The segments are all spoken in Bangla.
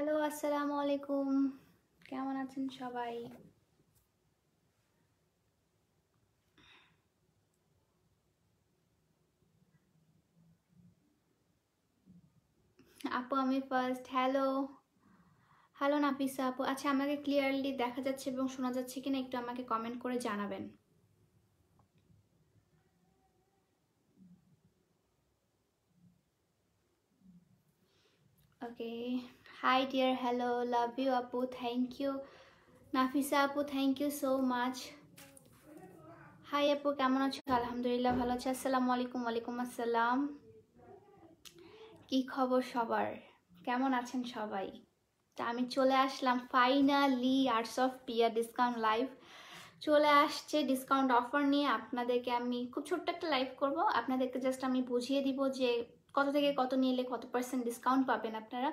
হ্যালো, আসসালামু আলাইকুম। কেমন আছেন সবাই? আপু আমি ফার্স্ট। হ্যালো হ্যালো নাফিসা আপু। আচ্ছা, আমাকে ক্লিয়ারলি দেখা যাচ্ছে এবং শোনা যাচ্ছে কিনা একটু আমাকে কমেন্ট করে জানাবেন। Okay. Hi dear, hello, love you আপু, থ্যাংক ইউ। নাফিসা আপু, thank you so much. Hi আপু, কেমন আছো? আলহামদুলিল্লাহ ভালো আছি। আসসালামু আলাইকুম। ওয়ালাইকুম আসসালাম। কি খবর সবার? কেমন আছেন সবাই? তা আমি চলে আসলাম finally arts of Pia discount live. চলে আসছে ডিসকাউন্ট অফার নিয়ে। আপনাদেরকে আমি খুব ছোট্ট একটা লাইভ করব। আপনাদেরকে জাস্ট আমি বুঝিয়ে দিব যে কত থেকে কত নিলে কত পার্সেন্ট ডিসকাউন্ট পাবেন আপনারা।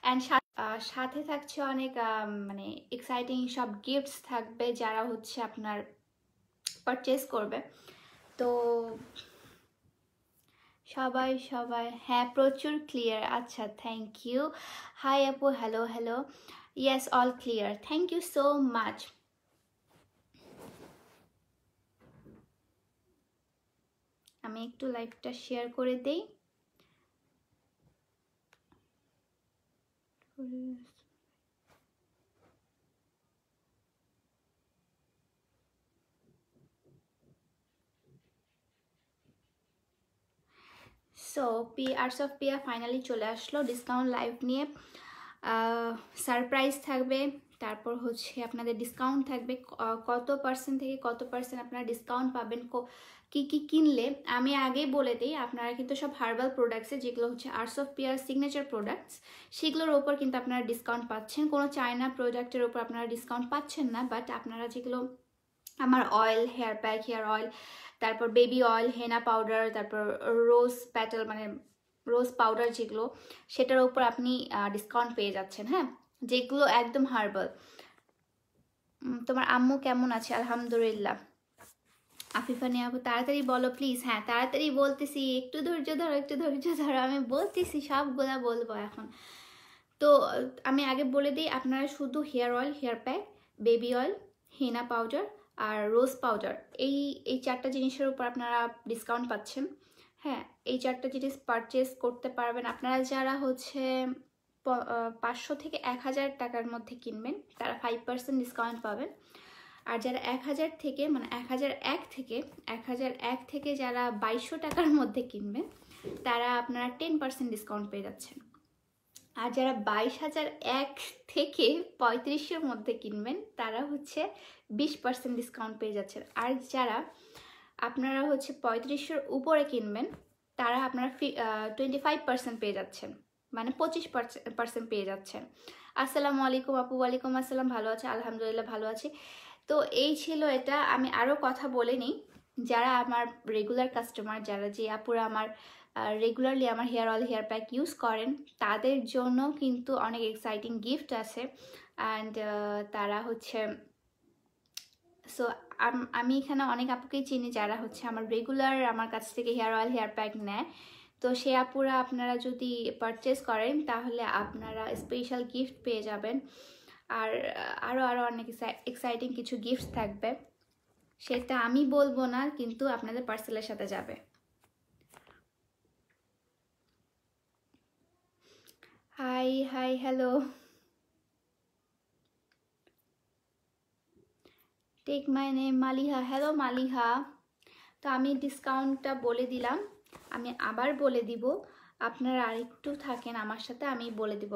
অ্যান্ড সাথে থাকছে অনেক মানে এক্সাইটিং সব গিফটস থাকবে যারা হচ্ছে আপনার পারচেস করবে। তো সবাই সবাই হ্যাঁ, প্রচুর ক্লিয়ার। আচ্ছা, থ্যাংক ইউ। হাই আপু, hello hello. Yes, all clear, thank you so much. আমি একটু লাইভটা শেয়ার করে দেই। So arts of Piya finally চলে আসলো ডিসকাউন্ট লাইভ নিয়ে। সারপ্রাইজ থাকবে, তারপর হচ্ছে আপনাদের ডিসকাউন্ট থাকবে। কত পার্সেন্ট থেকে কত পার্সেন্ট আপনারা ডিসকাউন্ট পাবেন কি কি কিনলে। আমি আগেই বলে দিই, আপনারা কিন্তু সব হার্বাল প্রোডাক্টসে যেগুলো হচ্ছে আর্টস অফ পিয়ার সিগনেচার প্রোডাক্টস, সেগুলোর ওপর কিন্তু আপনারা ডিসকাউন্ট পাচ্ছেন। কোনো চায়না প্রোডাক্টের ওপর আপনারা ডিসকাউন্ট পাচ্ছেন না। বাট আপনারা যেগুলো আমার oil, hair pack, hair oil, তারপর বেবি অয়েল, হেনা পাউডার, তারপর রোজ প্যাটেল মানে রোজ পাউডার যেগুলো, সেটার উপর আপনি ডিসকাউন্ট পেয়ে যাচ্ছেন। হ্যাঁ, যেগুলো একদম হার্বাল। তোমার আম্মু কেমন আছে? আলহামদুলিল্লাহ। আফিফা নিয়া আপু, তাড়াতাড়ি বলো প্লিজ। হ্যাঁ, তাড়াতাড়ি বলতেছি, একটু ধৈর্য ধরো, একটু ধৈর্য ধরো, আমি বলতেছি, সবগুলা বলবো এখন। তো আমি আগে বলে দিই, আপনারা শুধু hair oil, hair pack, baby oil, henna powder আর রোজ পাউডার, এই চারটা জিনিসের উপর আপনারা ডিসকাউন্ট পাচ্ছেন। হ্যাঁ, এই চারটা জিনিস পারচেস করতে পারবেন আপনারা যারা হচ্ছে 500 থেকে 1000 টাকার মধ্যে কিনবেন, তারা 5% ডিসকাউন্ট পাবেন। আর যারা 1000 থেকে মানে 1001 থেকে যারা 2200 টাকার মধ্যে কিনবেন, তারা আপনারা 10% ডিসকাউন্ট পেয়ে যাচ্ছেন। আর যারা 22,001 থেকে 3500-এর মধ্যে কিনবেন, তারা হচ্ছে 20% ডিসকাউন্ট পেয়ে যাচ্ছেন। আর যারা আপনারা হচ্ছে 3500-এর উপরে কিনবেন, তারা আপনারা 25% পেয়ে যাচ্ছেন, মানে 25% পেয়ে যাচ্ছেন। আসসালামু আলাইকুম আপু। ওয়ালাইকুম আসসালাম। ভালো আছে? আলহামদুলিল্লাহ ভালো আছি। তো এই ছিল এটা। আমি আরও কথা বলে নিই, যারা আমার রেগুলার কাস্টমার, যারা যে আপুরা আমার রেগুলারলি আমার hair oil, hair pack use করেন, তাদের জন্য কিন্তু অনেক এক্সাইটিং গিফট আছে। অ্যান্ড তারা হচ্ছে সো আমি এখানে অনেক আপুকেই চিনি যারা হচ্ছে আমার রেগুলার আমার কাছ থেকে হেয়ার অয়েল, হেয়ার প্যাক নেয়। তো সে আপুরা আপনারা যদি পারচেস করেন, তাহলে আপনারা স্পেশাল গিফট পেয়ে যাবেন। আর আরও অনেক এক্সাইটিং কিছু গিফট থাকবে, সেটা আমি বলবো না, কিন্তু আপনাদের পার্সেলের সাথে যাবে। Hi hi, hello. Take my name Maliha. Hello Maliha. তো আমি ডিসকাউন্টটা বলে দিলাম, আমি আবার বলে দিব, আপনারা আরেকটু থাকেন আমার সাথে, আমি বলে দিব।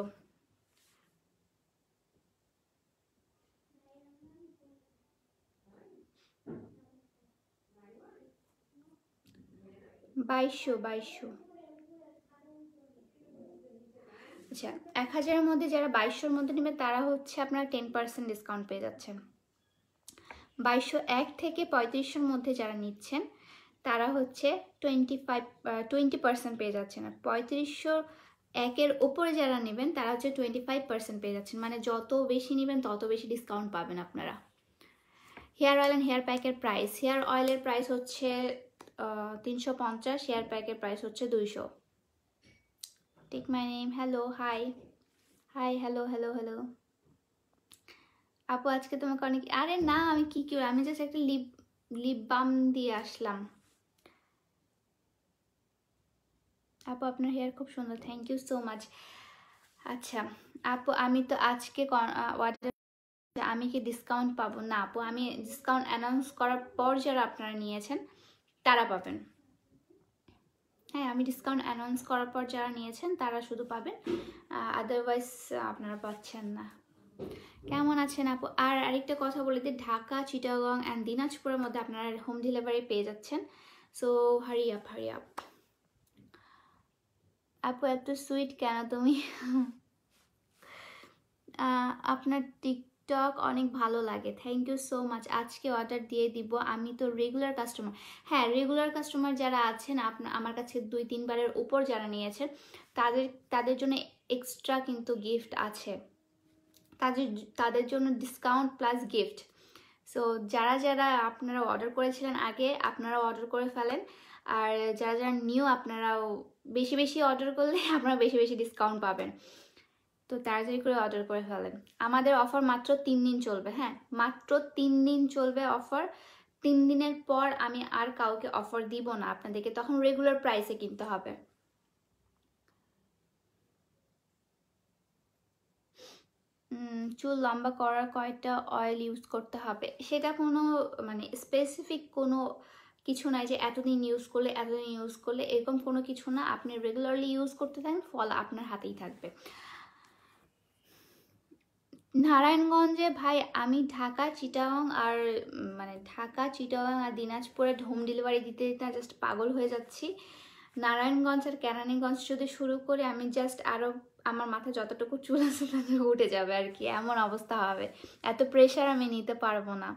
2200। আচ্ছা, 1000-এর মধ্যে যারা 2200-এর মধ্যে নেবে, তারা হচ্ছে আপনারা 10% ডিসকাউন্ট পেয়ে যাচ্ছেন। 2201 থেকে 3500-এর মধ্যে যারা নিচ্ছেন, তারা হচ্ছে 20% পেয়ে যাচ্ছেন। আর 3501-এর ওপরে যারা নেবেন, তারা হচ্ছে 25% পেয়ে যাচ্ছেন। মানে যত বেশি নেবেন তত বেশি ডিসকাউন্ট পাবেন আপনারা। হেয়ার অয়েল অ্যান্ড হেয়ার প্যাকের প্রাইস, হেয়ার অয়েলের প্রাইস হচ্ছে 350, হেয়ার প্যাকের প্রাইস হচ্ছে 200। Take my name, hello, hi hi, hello hello hello. আপু আজকে তোমাকে অনেক, আরে না আমি কি কি, আমি জাস্ট একটা লিপ লিপ বাম দিয়ে আসলাম। আপু আপনার হেয়ার খুব সুন্দর, থ্যাংক ইউ সো মাচ। আচ্ছা আপু, আমি তো আজকে অর্ডার, আমি কি ডিসকাউন্ট পাবো? না আপু, আমি ডিসকাউন্ট অ্যানাউন্স করার পর যারা আপনারা নিয়েছেন তারা পাবেন। হ্যাঁ, আমি ডিসকাউন্ট অ্যানাউন্স করার পর যারা নিয়েছেন তারা শুধু পাবেন, আদারওয়াইজ আপনারা পাচ্ছেন না। কেমন আছেন আপু? আর আরেকটা কথা বলে দিই, ঢাকা, চিটাগং অ্যান্ড দিনাজপুরের মধ্যে আপনারা হোম ডেলিভারি পেয়ে যাচ্ছেন। So hurry up, hurry up. আপু এত সুইট কেন তুমি? আপনার টিকটক অনেক ভালো লাগে, থ্যাংক ইউ সো মাচ। আজকে অর্ডার দিয়ে দিব, আমি তো রেগুলার কাস্টমার। হ্যাঁ, রেগুলার কাস্টমার যারা আছেন, আমার কাছে 2-3 বারের উপর যারা নিয়েছেন, তাদের জন্য এক্সট্রা কিন্তু গিফট আছে, তাদের তাদের জন্য ডিসকাউন্ট প্লাস গিফট। সো যারা যারা আপনারা অর্ডার করেছিলেন আগে, আপনারা অর্ডার করে ফেলেন। আর যারা যারা নিউ, আপনারাও বেশি বেশি অর্ডার করলে আপনারা বেশি বেশি ডিসকাউন্ট পাবেন। তো তাড়াতাড়ি করে অর্ডার করে ফেলেন। আমাদের অফার মাত্র 3 দিন চলবে। হ্যাঁ, মাত্র 3 দিন চলবে অফার। 3 দিনের পর আমি আর কাউকে অফার দিব না আপনাদেরকে, তখন রেগুলার প্রাইসে কিনতে হবে। চুল লম্বা করার কয়টা অয়েল ইউজ করতে হবে, সেটা কোনো মানে স্পেসিফিক কোনো কিছু নাই যে এতদিন ইউজ করলে এতদিন ইউজ করলে, এরকম কোনো কিছু না। আপনি রেগুলারলি ইউজ করতে থাকেন, ফল আপনার হাতেই থাকবে। নারায়ণগঞ্জে ভাই, আমি ঢাকা, চিটাগাং আর মানে ঢাকা, চিটাগাং আর দিনাজপুরে হোম ডেলিভারি দিতে দিতে জাস্ট পাগল হয়ে যাচ্ছি। নারায়ণগঞ্জ আর কেরানীগঞ্জ যদি শুরু করে, আমি জাস্ট আরও আমার মাথায় যতটুকু চুল আছে ততটুকু উঠে যাবে আর কি, এমন অবস্থা হবে। এত প্রেশার আমি নিতে পারবো না।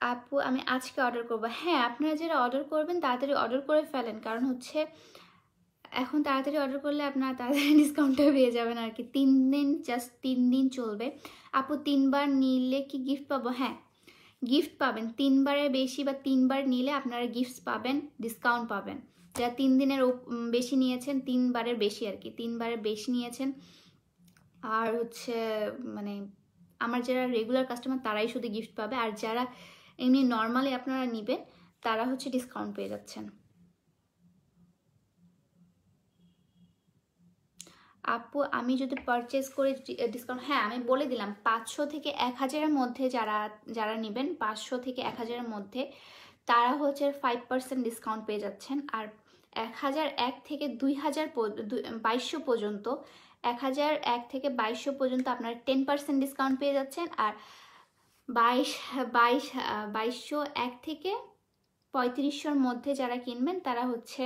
আপু আমি আজকে অর্ডার করবো। হ্যাঁ, আপনারা যারা অর্ডার করবেন তাড়াতাড়ি অর্ডার করে ফেলেন, কারণ হচ্ছে এখন তাড়াতাড়ি অর্ডার করলে আপনারা তাড়াতাড়ি ডিসকাউন্টটা পেয়ে যাবেন আর কি। 3 দিন, জাস্ট 3 দিন চলবে। আপু 3 বার নিলে কি গিফট পাবো? হ্যাঁ, গিফট পাবেন। 3 বারের বেশি বা 3 বার নিলে আপনারা গিফট পাবেন, ডিসকাউন্ট পাবেন। যারা 3 দিনের বেশি নিয়েছেন, 3 বারের বেশি আর কি, 3 বারের বেশি নিয়েছেন, আর হচ্ছে মানে আমার যারা রেগুলার কাস্টমার তারাই শুধু গিফট পাবে, আর যারা এমনি নর্মালি আপনারা নেবেন তারা হচ্ছে ডিসকাউন্ট পেয়ে যাচ্ছেন। আপু আমি যদি পারচেস করে ডিসকাউন্ট, হ্যাঁ আমি বলে দিলাম 500 থেকে 1000-এর মধ্যে যারা যারা নেবেন, 500 থেকে 1000-এর মধ্যে তারা হচ্ছে 5% ডিসকাউন্ট পেয়ে যাচ্ছেন। আর 1001 থেকে 2200 পর্যন্ত, 1001 থেকে 2200 পর্যন্ত আপনারা 10% ডিসকাউন্ট পেয়ে যাচ্ছেন। আর 2201 থেকে 3500-এর মধ্যে যারা কিনবেন তারা হচ্ছে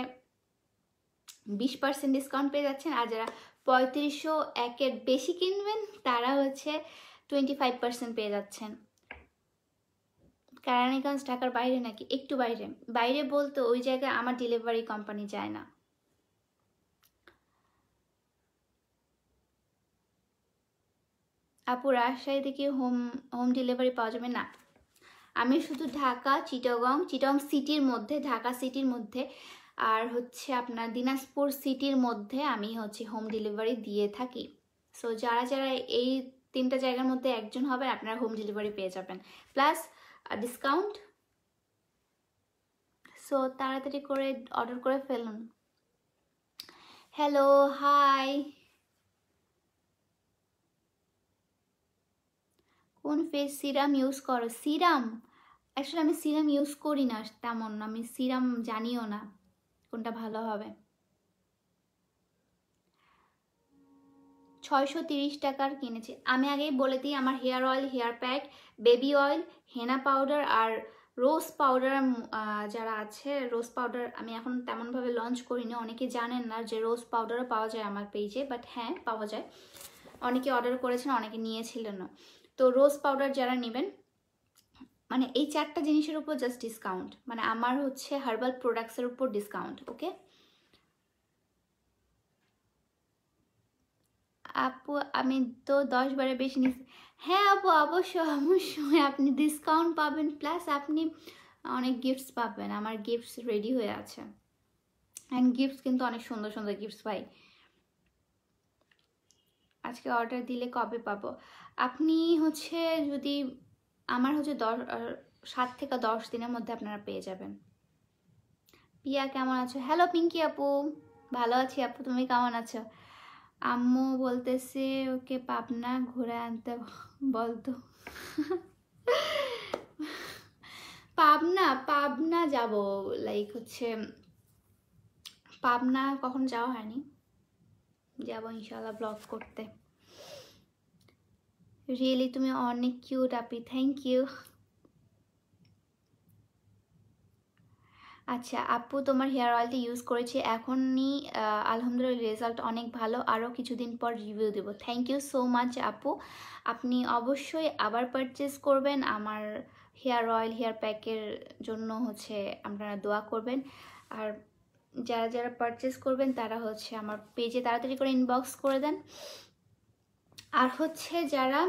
20% ডিসকাউন্ট পেয়ে যাচ্ছেন। আর যারা 3501-এর বেশি কিনবেন তারা হচ্ছে 25% পেয়ে যাচ্ছেন। কেরানীগঞ্জ ঢাকার বাইরে নাকি? একটু বাইরে। বাইরে বলতে ওই জায়গায় আমার ডেলিভারি কোম্পানি যায় না। আপু রাজশাহী থেকে হোম ডেলিভারি পাওয়া যাবে? না, আমি শুধু ঢাকা, চিটাগং সিটির মধ্যে, ঢাকা সিটির মধ্যে আর হচ্ছে আপনার দিনাজপুর সিটির মধ্যে আমি হচ্ছে হোম ডেলিভারি দিয়ে থাকি। সো যারা যারা এই 3টা জায়গার মধ্যে একজন হবেন আপনারা হোম ডেলিভারি পেয়ে যাবেন, প্লাস ডিসকাউন্ট। সো তাড়াতাড়ি করে অর্ডার করে ফেলুন। Hello, hi. কোন ফেস সিরাম ইউজ করো? সিরাম অ্যাকচুয়ালি আমি সিরাম ইউজ করি না তেমন, আমি সিরাম জানিও না কোনটা ভালো হবে। 630 টাকার কিনেছি। আমি আগেই বলে দিই, আমার hair oil, hair pack, baby oil, henna powder আর রোজ পাউডার যারা আছে, রোজ পাউডার আমি এখন তেমনভাবে লঞ্চ করিনি, অনেকে জানেন না যে রোজ পাউডারও পাওয়া যায় আমার পেজে, বাট হ্যাঁ পাওয়া যায়। অনেকে অর্ডার করেছেন, অনেকে নিয়েছিলেন না। তো রোজ পাউডার যারা নেবেন, মানে এই 4টা জিনিসের উপর জাস্ট ডিসকাউন্ট, মানে আমার হচ্ছে হার্বাল প্রোডাক্টসের উপর ডিসকাউন্ট। ওকে আপু আমি তো 10 বারের বেশি নিচ্ছি। হ্যাঁ আপু, অবশ্যই অবশ্যই আপনি ডিসকাউন্ট পাবেন, প্লাস আপনি অনেক গিফটস পাবেন। আমার গিফটস রেডি হয়ে আছে, অ্যান্ড গিফটস কিন্তু অনেক সুন্দর সুন্দর গিফটস পাই। আজকে অর্ডার দিলে কবে পাবো? আপনি হচ্ছে যদি আমার হচ্ছে 7 থেকে 10 দিনের মধ্যে আপনারা পেয়ে যাবেন। পিয়া কেমন আছো? হ্যালো পিঙ্কি আপু, ভালো আছি আপু, তুমি কেমন আছো? আম্মু বলতেছে ওকে পাবনা ঘুরে আনতে বলতো। পাবনা পাবনা যাব, লাইক হচ্ছে পাবনা কখন যাওয়া হয়নি, যাবো ইনশাল্লাহ ব্লগ করতে। রিয়েলি তুমি অনেক কিউট আপি, থ্যাংক ইউ। আচ্ছা আপু, তোমার হেয়ার অয়েলটা ইউজ করেছি এখনই, আলহামদুলিল্লাহ রেজাল্ট অনেক ভালো, আরও কিছুদিন পর রিভিউ দেবো। থ্যাংক ইউ সো মাচ আপু, আপনি অবশ্যই আবার পারচেস করবেন। আমার হেয়ার অয়েল হেয়ার প্যাকের জন্য হচ্ছে আপনারা দোয়া করবেন। আর যারা যারা পারচেস করবেন তারা হচ্ছে আমার পেজে তাড়াতাড়ি করে ইনবক্স করে দেন। আর হচ্ছে যারা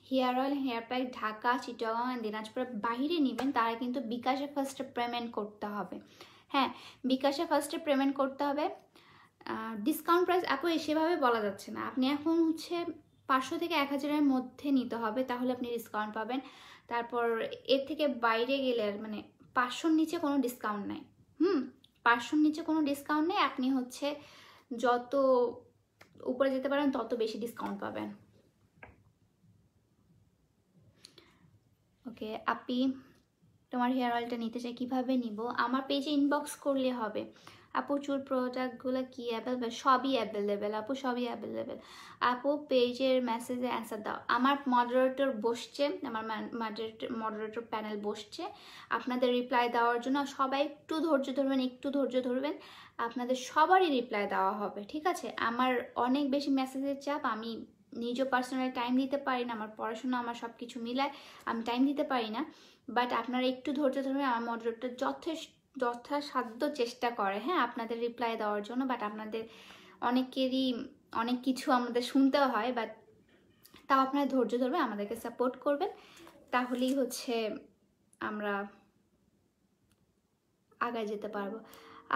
hair oil hair pack Dhaka, Chittagong and দিনাজপুরের বাইরে নেবেন তারা কিন্তু বিকাশে ফার্স্টে পেমেন্ট করতে হবে। হ্যাঁ, বিকাশে ফার্স্টে পেমেন্ট করতে হবে। ডিসকাউন্ট প্রাইস আপু সেভাবে বলা যাচ্ছে না, আপনি এখন হচ্ছে 500 থেকে 1000-এর মধ্যে নিতে হবে, তাহলে আপনি ডিসকাউন্ট পাবেন। তারপর এর থেকে বাইরে গেলে মানে 500-র নিচে কোনো ডিসকাউন্ট নাই। 500-র নিচে কোনো ডিসকাউন্ট নেই, আপনি হচ্ছে যত উপরে যেতে পারেন তত বেশি ডিসকাউন্ট পাবেন। ওকে আপি, তোমার হেয়ার অয়েলটা নিতে চাই, কীভাবে নিব? আমার পেজে ইনবক্স করলে হবে। আপু চুল প্রোডাক্টগুলো কি অ্যাভেলেবেল? সবই অ্যাভেলেবেল আপু, সবই অ্যাভেলেবেল। আপু পেজের মেসেজে অ্যান্সার দাও। আমার মডারেটর বসছে, আমার মডারেটর প্যানেল বসছে আপনাদের রিপ্লাই দেওয়ার জন্য। সবাই একটু ধৈর্য ধরবেন, একটু ধৈর্য ধরবেন, আপনাদের সবারই রিপ্লাই দেওয়া হবে, ঠিক আছে? আমার অনেক বেশি মেসেজের চাপ, আমি নিজেও পার্সোনাল টাইম দিতে পারি না, আমার পড়াশোনা আমার সব কিছু মিলায় আমি টাইম দিতে পারি না। বাট আপনারা একটু ধৈর্য ধরবেন, আমার মডারেটর যথাসাধ্য চেষ্টা করে হ্যাঁ আপনাদের রিপ্লাই দেওয়ার জন্য। বাট আপনাদের অনেকেরই অনেক কিছু আমাদের শুনতেও হয়, বাট তাও আপনারা ধৈর্য ধরবেন, আমাদেরকে সাপোর্ট করবেন, তাহলেই হচ্ছে আমরা আগায় যেতে পারবো।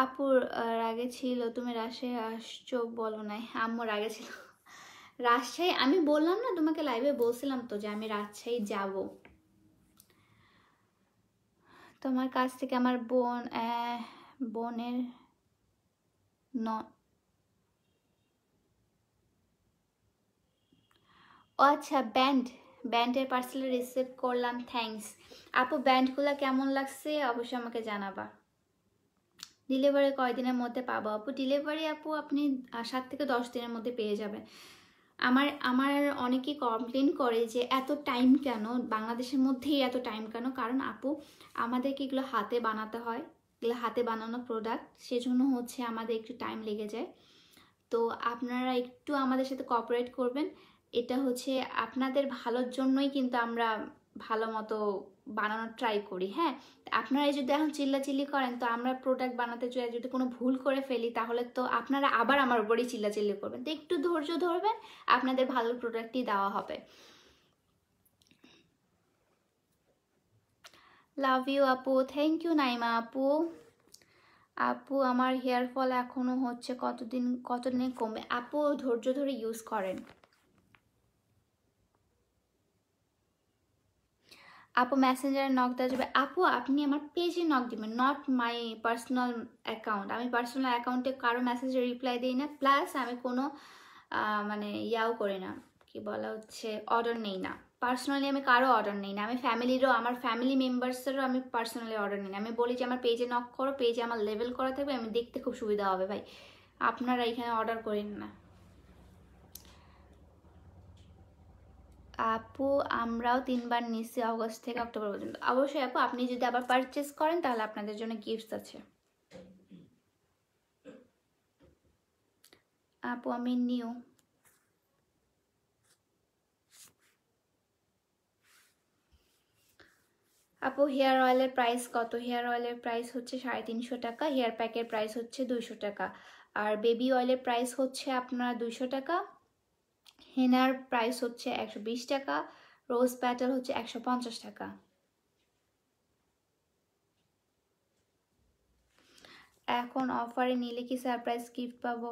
আপুর রাগে ছিল তুমি রাজশাহী আসছো বলো নাই, আম্মুর রাগে ছিল। রাজশাহী আমি বললাম না তোমাকে, লাইভে বলছিলাম তো যে আমি রাজশাহী যাব। তোমার কাছ থেকে আমার বোনের ন ও আচ্ছা, ব্যান্ডের পার্সেল রিসিভ করলাম, থ্যাঙ্কস আপু। ব্যান্ডগুলো কেমন লাগছে অবশ্যই আমাকে জানাবা। ডেলিভারি কয়দিনের মধ্যে পাবো আপু? ডেলিভারি আপু আপনি 7 থেকে 10 দিনের মধ্যে পেয়ে যাবেন। আমার অনেকেই কমপ্লেন করে যে এত টাইম কেন, বাংলাদেশের মধ্যেই এত টাইম কেন? কারণ আপু আমাদেরকে এগুলো হাতে বানাতে হয়, এগুলো হাতে বানানো প্রোডাক্ট, সেজন্য হচ্ছে আমাদের একটু টাইম লেগে যায়। তো আপনারা একটু আমাদের সাথে কোঅপারেট করবেন, এটা হচ্ছে আপনাদের ভালোর জন্যই কিন্তু আমরা ভালো মতো বানানোর ট্রাই করি। হ্যাঁ, আপনারা যদি এখন চিল্লাচিল্লি করেন তো আমরা প্রোডাক্ট বানাতে চাই, যদি কোনো ভুল করে ফেলি তাহলে তো আপনারা আবার আমার উপরেই চিল্লাচিল্লি করবেন। তো একটু ধৈর্য ধরবেন, আপনাদের ভালো প্রোডাক্টই দেওয়া হবে। লাভ ইউ আপু, থ্যাংক ইউ নাইমা আপু। আপু আমার হেয়ার ফল এখনো হচ্ছে, কতদিনে কমবে? আপু ধৈর্য ধরে ইউজ করেন। আপু মেসেঞ্জারে নক দেওয়া যাবে? আপু আপনি আমার পেজে নক দিবেন, নট মাই পার্সোনাল অ্যাকাউন্ট। আমি পার্সোনাল অ্যাকাউন্টে কারো মেসেজে রিপ্লাই দিই না, প্লাস আমি কোনো মানে ইয়াও করি না, কি বলা হচ্ছে, অর্ডার নেই না পার্সোনালি, আমি কারো অর্ডার নেই না। আমি ফ্যামিলিরও, আমার ফ্যামিলি মেম্বার্সেরও আমি পার্সোনালি অর্ডার নিই না। আমি বলি যে আমার পেজে নক করো, পেজে আমার লেভেল করা থাকবে, আমি দেখতে খুব সুবিধা হবে ভাই, আপনারা এখানে অর্ডার করেন না। আপু আমরাও 3বার নিচ্ছি অগস্ট থেকে অক্টোবর পর্যন্ত। অবশ্যই আপু, আপনি যদি আবার পারচেস করেন তাহলে আপনাদের জন্য গিফটস আছে। আপু আমি নিউ। আপু হেয়ার অয়েলের প্রাইস কত? হেয়ার অয়েলের প্রাইস হচ্ছে 350 টাকা, হেয়ার প্যাকের প্রাইস হচ্ছে 200 টাকা, আর বেবি অয়েলের প্রাইস হচ্ছে আপনার 200 টাকা, হেনার প্রাইস হচ্ছে 120 টাকা, রোজ প্যাটেল হচ্ছে 150 টাকা। এখন অফারে নিলে কি সারপ্রাইজ গিফট পাবো?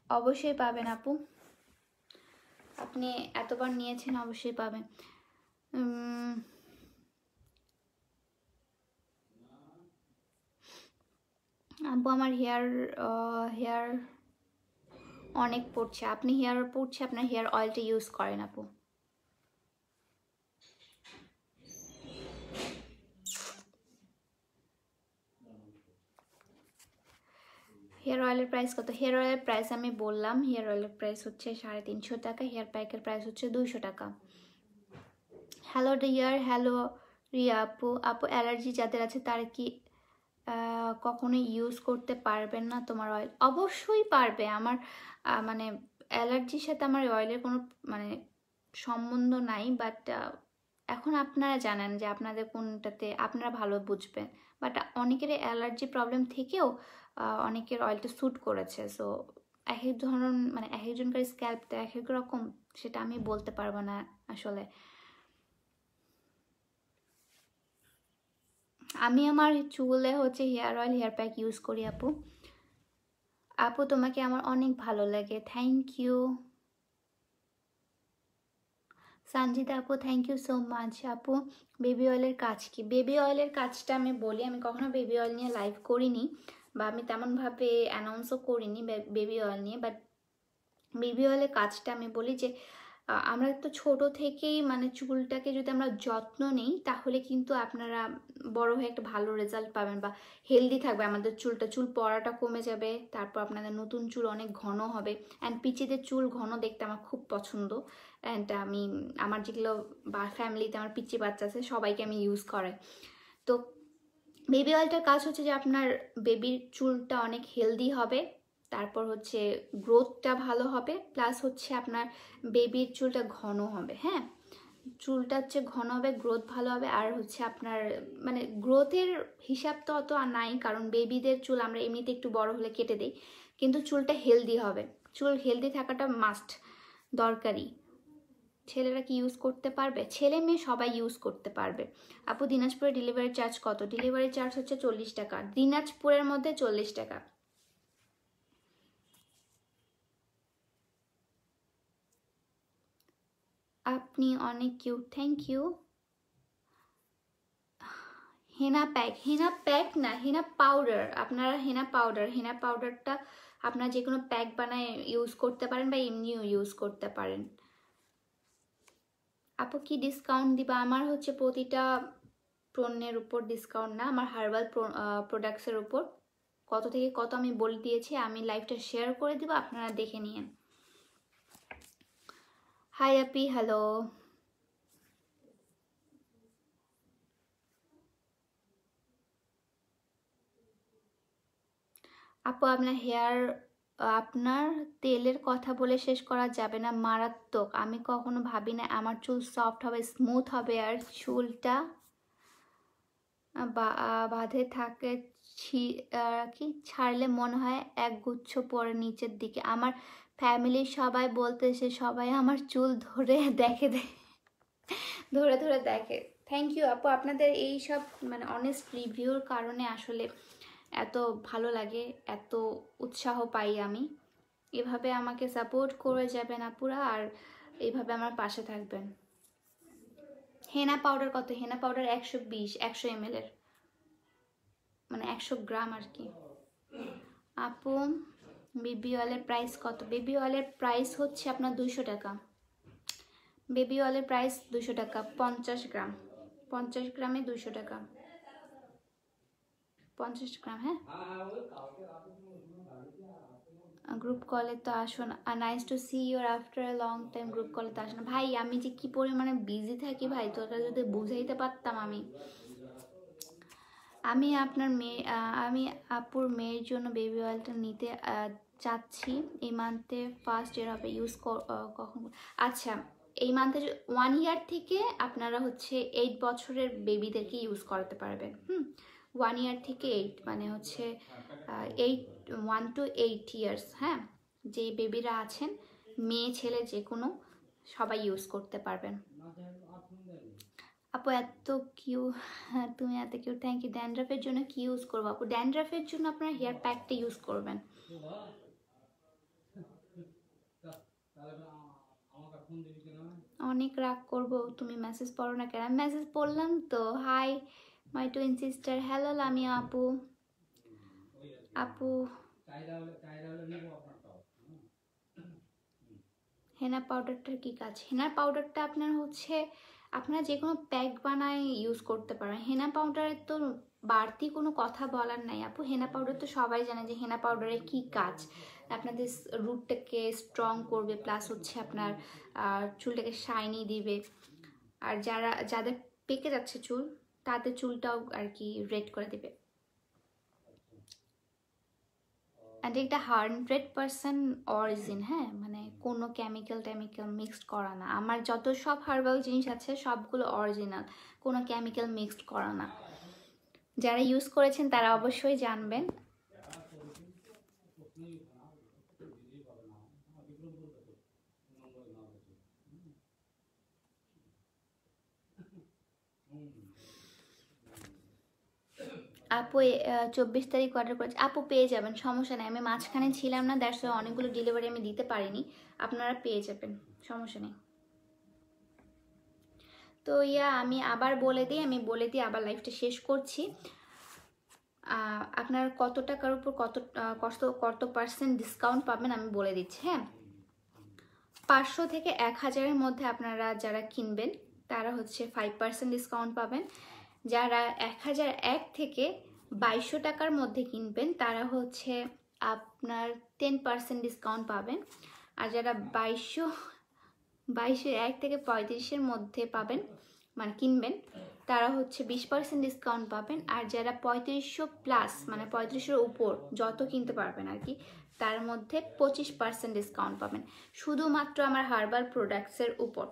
অবশ্যই পাবেন আপু, আপনি এতবার নিয়েছেন অবশ্যই পাবেন। আপু আমার হেয়ার অনেক পড়ছে, আপনি হেয়ার পড়ছে, আপনার হেয়ার অয়েলটা ইউজ করেন আপু। হেয়ার অয়েলের প্রাইস কত? হেয়ার অয়েলের প্রাইস আমি বললাম, হেয়ার অয়েলের প্রাইস হচ্ছে 350 টাকা, হেয়ার প্যাকের প্রাইস হচ্ছে 200 টাকা। হ্যালো ডিয়ার, হ্যালো রিয়া আপু। আপু অ্যালার্জি যাদের আছে তারা কি কখনোই ইউজ করতে পারবেন না তোমার অয়েল? অবশ্যই পারবে। আমার মানে অ্যালার্জির সাথে আমার অয়েলের কোনো মানে সম্বন্ধ নাই, বাট এখন আপনারা জানেন যে আপনাদের কোনটাতে আপনারা ভালো বুঝবেন, বাট অনেকের অ্যালার্জি প্রবলেম থেকেও অনেকের অয়েলটা স্যুট করেছে। সো এক এক ধরন মানে এক একজনকার স্ক্যাল্পটা এক এক রকম, সেটা আমি বলতে পারবো না আসলে। আমি আমার চুলে হচ্ছে hair oil hair pack use করি আপু। আপু তোমাকে আমার অনেক ভালো লাগে, থ্যাংক ইউ। সঞ্জিতা আপু থ্যাংক ইউ সো মাচ। আপু বেবি অয়েলের কাজ কি? বেবি অয়েলের কাজটা আমি বলি, আমি কখনো বেবি অয়েল নিয়ে লাইভ করিনি বা আমি তেমনভাবে অ্যানাউন্সও করিনি বেবি অয়েল নিয়ে, বাট বেবি অয়েলের কাজটা আমি বলি যে আমরা তো ছোট থেকেই মানে চুলটাকে যদি আমরা যত্ন নিই তাহলে কিন্তু আপনারা বড় হয়ে একটা ভালো রেজাল্ট পাবেন বা হেলদি থাকবে আমাদের চুলটা, চুল পড়াটা কমে যাবে, তারপর আপনাদের নতুন চুল অনেক ঘন হবে। অ্যান্ড পিচিদের চুল ঘন দেখতে আমার খুব পছন্দ। অ্যান্ড আমি আমার যেগুলো বা ফ্যামিলিতে আমার পিচি বাচ্চা আছে সবাইকে আমি ইউজ করাই। তো বেবি অয়েলটার কাজ হচ্ছে যে আপনার বেবির চুলটা অনেক হেলদি হবে, তারপর হচ্ছে গ্রোথটা ভালো হবে, প্লাস হচ্ছে আপনার বেবির চুলটা ঘন হবে। হ্যাঁ, চুলটা হচ্ছে ঘন হবে, গ্রোথ ভালো হবে, আর হচ্ছে আপনার মানে গ্রোথের হিসাব তো অত আর নাই, কারণ বেবিদের চুল আমরা এমনিতে একটু বড় হলে কেটে দিই, কিন্তু চুলটা হেলদি হবে। চুল হেলদি থাকাটা মাস্ট, দরকারি। ছেলেরা কি ইউজ করতে পারবে? ছেলে মেয়ে সবাই ইউজ করতে পারবে। আপু দিনাজপুরে ডেলিভারি চার্জ কত? ডেলিভারি চার্জ হচ্ছে 40 টাকা, দিনাজপুরের মধ্যে 40 টাকা। আপনি অনেক cute, thank you. Henna pack, henna pack না, হেনা পাউডার। আপনারা হেনা পাউডার, হেনা পাউডারটা আপনারা যে কোনো প্যাক বানায় ইউজ করতে পারেন বা এমনিও ইউজ করতে পারেন। আপু কি ডিসকাউন্ট দিবা? আমার হচ্ছে প্রতিটা পণ্যের উপর ডিসকাউন্ট না, আমার হার্বাল প্রোডাক্টসের উপর কত থেকে কত আমি বলে দিয়েছি, আমি লাইভটা শেয়ার করে দিব, আপনারা দেখে নিন। হাই আপি, হ্যালো। আপু আপনার হেয়ার, আপনার তেলের কথা বলে শেষ করা যাবে না, মারাত্মক। আমি কখনো ভাবি না আমার চুল সফট হবে, স্মুথ হবে, আর চুলটা বাঁধে থাকে কি ছাড়লে মনে হয় এক গুচ্ছ পরে নিচের দিকে। আমার ফ্যামিলির সবাই বলতেছে, সবাই আমার চুল ধরে দেখে ধরে ধরে দেখে। থ্যাংক ইউ আপু, আপনাদের এই সব মানে অনেস্ট রিভিউর কারণে আসলে এত ভালো লাগে, এত উৎসাহ পাই আমি। এভাবে আমাকে সাপোর্ট করে যাবেন আপুরা, আর এইভাবে আমার পাশে থাকবেন। হেনা পাউডার কত? হেনা পাউডার 120, 100 ml এর, মানে 100 গ্রাম আর কি। আপু বেবি অয়েলের প্রাইস কত? বেবি অয়েলের প্রাইস হচ্ছে আপনার 200 টাকা। বেবি অয়েলের প্রাইস 200 টাকা, 50 গ্রাম, 50 গ্রামে 200 টাকা, 50 গ্রাম। হ্যাঁ, গ্রুপ কলে তো আসো না। Nice to see your after a long time. Group কলে তো আসো না ভাই, আমি যে কি পরিমাণে বিজি থাকি ভাই, তোরা যদি বুঝাইতে পারতাম। আমি আপনার মেয়ে, আমি আপুর মেয়ের জন্য বেবি অয়েলটা নিতে চাচ্ছি, এই মান্থে ফার্স্ট ইয়ার হবে, ইউজ কখন? আচ্ছা, এই মান্থে 1 ইয়ার থেকে আপনারা হচ্ছে 8 বছরের বেবিদেরকে ইউজ করাতে পারবেন। 1 ইয়ার থেকে 8 মানে হচ্ছে 1 to 8 ইয়ার্স। হ্যাঁ, যেই বেবিরা আছেন, মেয়ে ছেলে যে কোনো, সবাই ইউজ করতে পারবেন। আপু এত কিউ, তুমি এত কিউ, থ্যাংক ইউ। ড্যান্ড্রাফের জন্য কি ইউজ করবো আপু? ড্যান্ড্রাফের জন্য আপনার হেয়ার প্যাকটা ইউজ করবেন। অনেক রাগ করবো, তুমি মেসেজ পড়ো না কেন? আমি মেসেজ পড়লাম তো। Hi my twin sister, hello Lamia আপু। আপু হেনা পাউডারটার কি কাজ? হেনা পাউডারটা আপনার হচ্ছে আপনারা যে কোনো প্যাক বানায় ইউজ করতে পারেন। হেনা পাউডারের তো বাড়তি কোনো কথা বলার নাই আপু। হেনা পাউডার তো সবাই জানে যে হেনা পাউডারের কি কাজ। আপনাদের রুটটাকে স্ট্রং করবে, প্লাস হচ্ছে আপনার চুলটাকে শাইনি দিবে। আর যাদের পেকে যাচ্ছে চুল, তাদের চুলটাও আর কি রেড করে দেবে। অ্যান্ড এটা 100% অরিজিন, হ্যাঁ, মানে কোনো কেমিক্যাল মিক্সড করা না। আমার যত সব হার্বাল জিনিস আছে সবগুলো অরিজিনাল, কোনো কেমিক্যাল মিক্সড করা না। যারা ইউজ করেছেন তারা অবশ্যই জানবেন। আপু 24 তারিখ অর্ডার করেছি আপু, পেয়ে যাবেন, সমস্যা নেই। আমি মাঝখানে ছিলাম না, দ্যাটস ওয়াই অনেকগুলো ডেলিভারি আমি দিতে পারিনি। আপনারা পেয়ে যাবেন, সমস্যা নেই। তো আমি আবার বলে দিই আবার লাইফটা শেষ করছি। আপনার কত টাকার উপর কত পার্সেন্ট ডিসকাউন্ট পাবেন আমি বলে দিচ্ছি, হ্যাঁ। 500 থেকে 1000-এর মধ্যে আপনারা যারা কিনবেন তারা হচ্ছে 5% ডিসকাউন্ট পাবেন। যারা 1001 থেকে 2200 টাকার মধ্যে কিনবেন তারা হচ্ছে আপনার 10% ডিসকাউন্ট পাবেন। আর যারা 2201 থেকে 35-এর মধ্যে পাবেন মানে কিনবেন, তারা হচ্ছে 20% ডিসকাউন্ট পাবেন। আর যারা 3500 প্লাস মানে 3500-এর উপর যত কিনতে পারবেন আর কি, তার মধ্যে 25% ডিসকাউন্ট পাবেন, শুধুমাত্র আমার হার্বাল প্রোডাক্টসের উপর।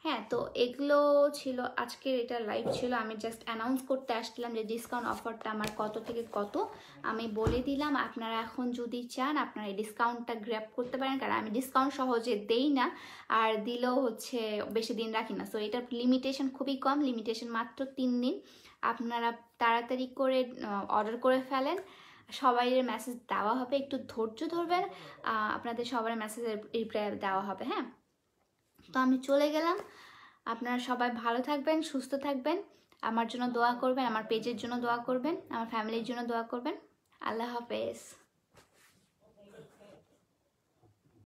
হ্যাঁ, তো এগুলো ছিল আজকের এটা লাইভ ছিল। আমি জাস্ট অ্যানাউন্স করতে আসছিলাম যে ডিসকাউন্ট অফারটা আমার কত থেকে কত আমি বলে দিলাম। আপনারা এখন যদি চান আপনারা এই ডিসকাউন্টটা গ্র্যাব করতে পারেন, কারণ আমি ডিসকাউন্ট সহজে দেই না, আর দিলেও হচ্ছে বেশি দিন রাখি না। সো এটার লিমিটেশন খুবই কম, লিমিটেশন মাত্র 3 দিন। আপনারা তাড়াতাড়ি করে অর্ডার করে ফেলেন। সবাইয়ের মেসেজ দেওয়া হবে, একটু ধৈর্য ধরবেন, আপনাদের সবার মেসেজের রিপ্লাই দেওয়া হবে, হ্যাঁ। তো আমি চলে গেলাম। আপনারা সবাই ভালো থাকবেন, সুস্থ থাকবেন, আমার জন্য দোয়া করবেন, আমার পেজের জন্য দোয়া করবেন, আমার ফ্যামিলির জন্য দোয়া করবেন। আল্লাহ হাফেজ।